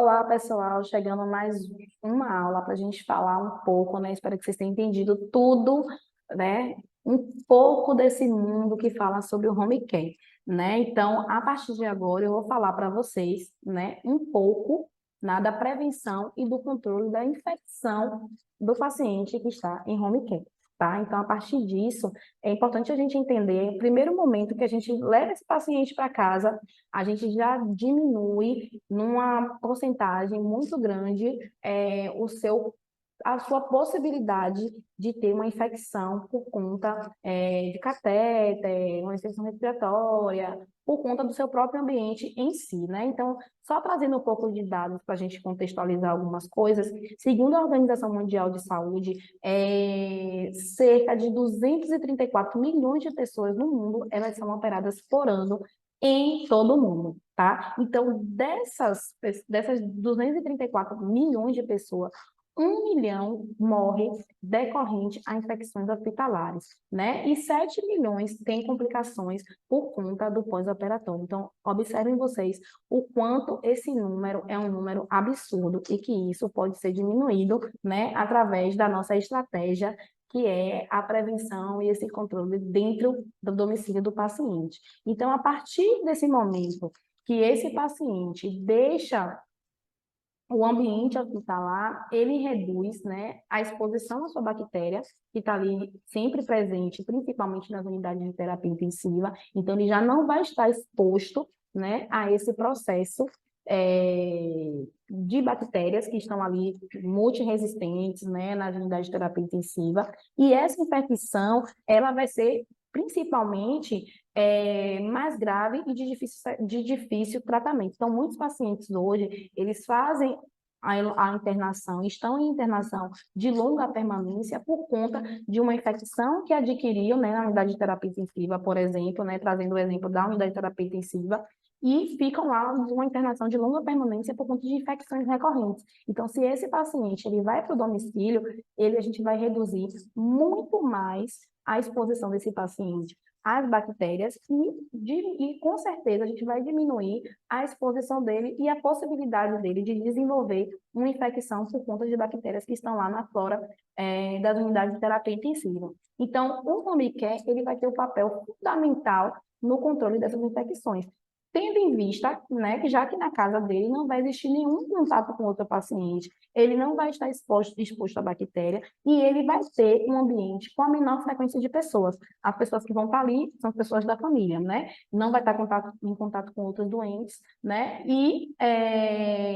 Olá, pessoal, chegando mais uma aula para a gente falar um pouco, né? Espero que vocês tenham entendido tudo, né? Um pouco desse mundo que fala sobre o home care, né? Então, a partir de agora, eu vou falar para vocês, né? Um pouco, da prevenção e do controle da infecção do paciente que está em home care, tá? Então, a partir disso, é importante a gente entender, no primeiro momento que a gente leva esse paciente para casa, a gente já diminui numa porcentagem muito grande a sua possibilidade de ter uma infecção por conta de catéter, uma infecção respiratória, por conta do seu próprio ambiente em si, né? Então, só trazendo um pouco de dados para a gente contextualizar algumas coisas, segundo a Organização Mundial de Saúde, cerca de 234 milhões de pessoas no mundo, elas são operadas por ano em todo o mundo, tá? Então, dessas 234 milhões de pessoas, 1 milhão morre decorrente a infecções hospitalares, né? E 7 milhões têm complicações por conta do pós-operatório. Então, observem vocês o quanto esse número é um número absurdo e que isso pode ser diminuído, né, através da nossa estratégia, que é a prevenção e esse controle dentro do domicílio do paciente. Então, a partir desse momento que esse paciente deixa o ambiente hospitalar, ele reduz, né, a exposição à sua bactéria, que está ali sempre presente, principalmente nas unidades de terapia intensiva, então ele já não vai estar exposto, né, a esse processo de bactérias que estão ali multiresistentes, né, nas unidades de terapia intensiva, e essa infecção, ela vai ser principalmente mais grave e de difícil tratamento. Então, muitos pacientes hoje, eles fazem a internação, estão em internação de longa permanência por conta de uma infecção que adquiriu, né, na unidade de terapia intensiva, por exemplo, né, trazendo o exemplo da unidade de terapia intensiva, e ficam lá numa internação de longa permanência por conta de infecções recorrentes. Então, se esse paciente ele vai para o domicílio, a gente vai reduzir muito mais a exposição desse paciente às bactérias e com certeza a gente vai diminuir a exposição dele e a possibilidade dele de desenvolver uma infecção por conta de bactérias que estão lá na flora das unidades de terapia intensiva. Então, o home care ele vai ter um papel fundamental no controle dessas infecções, tendo em vista, né, que já que na casa dele não vai existir nenhum contato com outro paciente, ele não vai estar exposto à bactéria e ele vai ter um ambiente com a menor frequência de pessoas. As pessoas que vão estar ali são pessoas da família, né? Não vai estar em contato com outros doentes, né?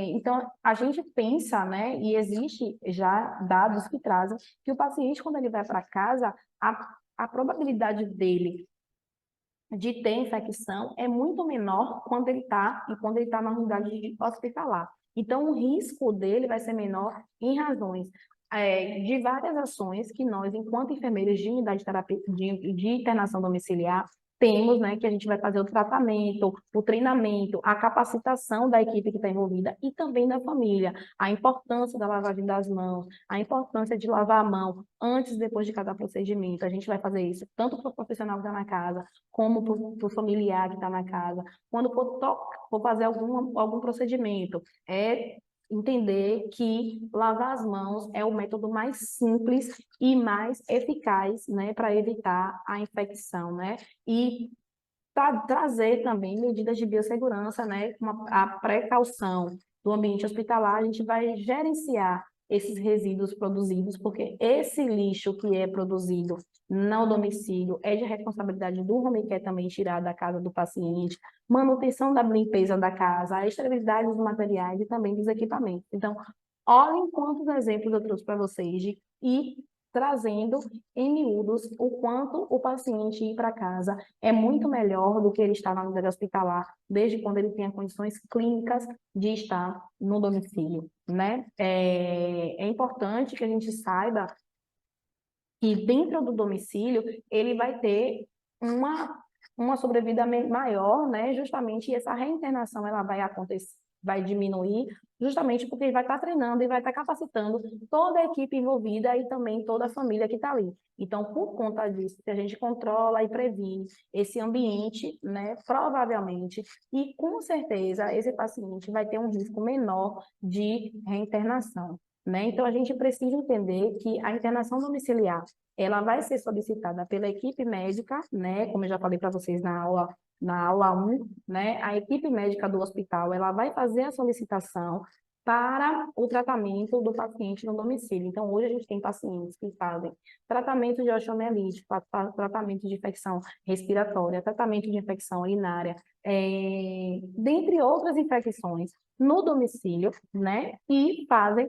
Então, a gente pensa, né, e existe já dados que trazem que o paciente, quando ele vai para casa, a probabilidade dele de ter infecção é muito menor quando ele está na unidade hospitalar. Então, o risco dele vai ser menor em razões de várias ações que nós, enquanto enfermeiros de unidade de terapia, de internação domiciliar, temos, né, que a gente vai fazer o tratamento, o treinamento, a capacitação da equipe que está envolvida e também da família, a importância da lavagem das mãos, a importância de lavar a mão antes e depois de cada procedimento. A gente vai fazer isso tanto para o profissional que está na casa, como para o familiar que está na casa. Quando for fazer algum procedimento, entender que lavar as mãos é o método mais simples e mais eficaz, né, para evitar a infecção, né? E trazer também medidas de biossegurança, né, como a precaução do ambiente hospitalar, a gente vai gerenciar esses resíduos produzidos, porque esse lixo que é produzido no domicílio é de responsabilidade do home care também tirar da casa do paciente, manutenção da limpeza da casa, a esterilidade dos materiais e também dos equipamentos. Então, olhem quantos exemplos eu trouxe para vocês e trazendo em miúdos o quanto o paciente ir para casa é muito melhor do que ele estar na unidade hospitalar, desde quando ele tenha condições clínicas de estar no domicílio, né? É importante que a gente saiba que dentro do domicílio ele vai ter uma sobrevida maior, né? Justamente essa reinternação ela vai acontecer vai diminuir, justamente porque ele vai estar treinando e vai estar capacitando toda a equipe envolvida e também toda a família que está ali. Então, por conta disso, se a gente controla e previne esse ambiente, né, provavelmente, e com certeza, esse paciente vai ter um risco menor de reinternação, né? Então, a gente precisa entender que a internação domiciliar, ela vai ser solicitada pela equipe médica, né, como eu já falei para vocês na aula 1, né, a equipe médica do hospital, ela vai fazer a solicitação para o tratamento do paciente no domicílio. Então, hoje a gente tem pacientes que fazem tratamento de osteomielite, tratamento de infecção respiratória, tratamento de infecção urinária, dentre outras infecções, no domicílio, né? E fazem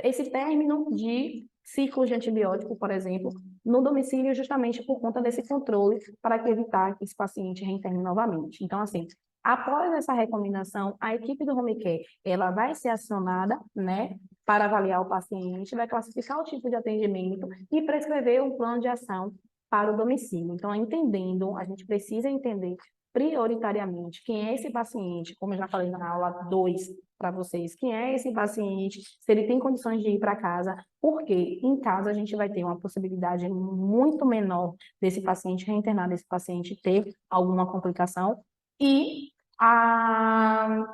esse término de ciclos de antibiótico, por exemplo, no domicílio, justamente por conta desse controle, para evitar que esse paciente reinterne novamente. Então, assim, após essa recomendação, a equipe do home care, ela vai ser acionada, né, para avaliar o paciente, vai classificar o tipo de atendimento e prescrever um plano de ação para o domicílio. Então, entendendo, a gente precisa entender prioritariamente quem é esse paciente, como eu já falei na aula 2 para vocês, quem é esse paciente, se ele tem condições de ir para casa, porque em casa a gente vai ter uma possibilidade muito menor desse paciente retornar, desse paciente ter alguma complicação e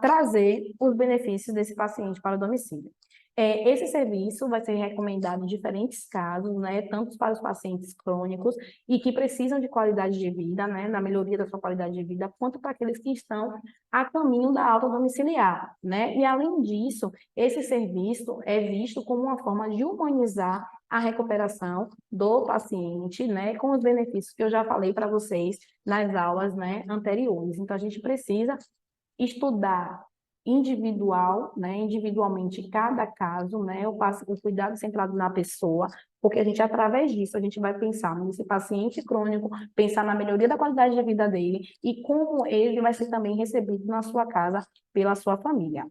trazer os benefícios desse paciente para o domicílio. Esse serviço vai ser recomendado em diferentes casos, né, tanto para os pacientes crônicos e que precisam de qualidade de vida, né, na melhoria da sua qualidade de vida, quanto para aqueles que estão a caminho da alta domiciliar, né? E além disso, esse serviço é visto como uma forma de humanizar a recuperação do paciente, né, com os benefícios que eu já falei para vocês nas aulas, né, anteriores. Então, a gente precisa estudar individual, né, individualmente cada caso, né, o cuidado centrado na pessoa, porque a gente, através disso, a gente vai pensar nesse paciente crônico, pensar na melhoria da qualidade de vida dele e como ele vai ser também recebido na sua casa pela sua família.